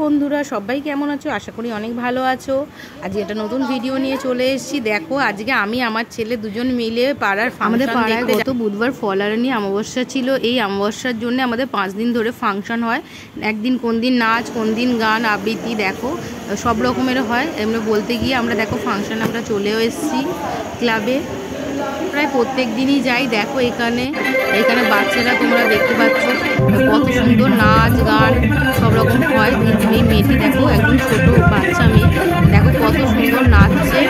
বন্ধুরা সবাই কেমন আছো? আশা করি অনেক ভালো আছো। আজ একটা নতুন ভিডিও নিয়ে চলে এসেছি। দেখো আজকে আমি আমার ছেলে দুজন মিলে পাড়ার আমাদের পাড়ায় গত বুধবার ফলারানি অমাবস্যা ছিল। এই অমাবস্যার জন্য আমাদের 5 দিন ধরে ফাংশন হয়। একদিন কোন দিন নাচ, কোন দিন গান, আবৃত্তি, দেখো সব রকমের হয়। এমনি বলতে গিয়ে আমরা দেখো ফাংশনে আমরা চলেও এসেছি ক্লাবে। প্রায় প্রত্যেক দিনই যাই। দেখো এখানে বাচ্চারা তোমরা দেখতে পাচ্ছ কত সুন্দর নাচ গান সব রকম হয়। এই মেয়েটি দেখো একদম ছোট বাচ্চা মেয়ে, দেখো কত সুন্দর নাচছে।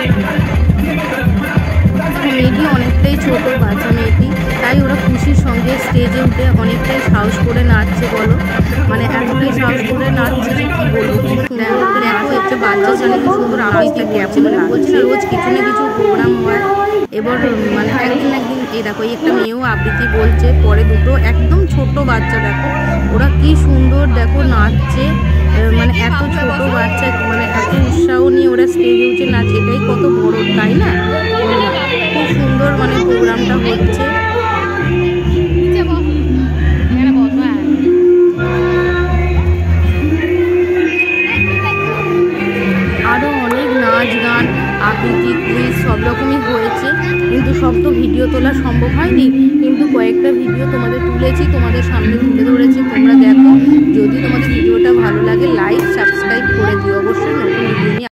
মেয়েটি অনেকটাই ছোট বাচ্চা মেয়েটি, তাই ওরা খুশির সঙ্গে স্টেজে উঠে অনেকটাই সাহস করে নাচছে। বলো মানে এতটাই সাহস করে নাচছে যে কী বলবো। দেখো একটা বাচ্চা ছেলে কি সুন্দর আবৃত্তি করছে। মানে বলছি না রোজ কিছু না কিছু প্রোগ্রাম হয়। এবার মানে একদিন এই দেখো এই একটা মেয়েও আবৃত্তি বলছে, পরে দুটো একদম ছোট বাচ্চা দেখো ওরা কি সুন্দর দেখো নাচছে। মানে এত ছোট বাচ্চা মানে এত উৎসাহ নিয়ে ওরা স্টেজে উঠে নাচে, এটাই কত বড়, তাই না? খুব সুন্দর মানে প্রোগ্রামটা হচ্ছে। আরও অনেক নাচ গান আবৃত্তি কুইজ সব রকমই হয়েছে, কিন্তু সব তো ভিডিও তোলা সম্ভব হয়নি, কিন্তু কয়েকটা ভিডিও তোমাদের তুলেছি, তোমাদের সামনে তুলে ধরেছি। তোমরা দেখো, যদি তোমাদের ভিডিওটা ভালো লাগে লাইক সাবস্ক্রাইব করে দিও অবশ্যই। নতুন ভিডিও নিয়ে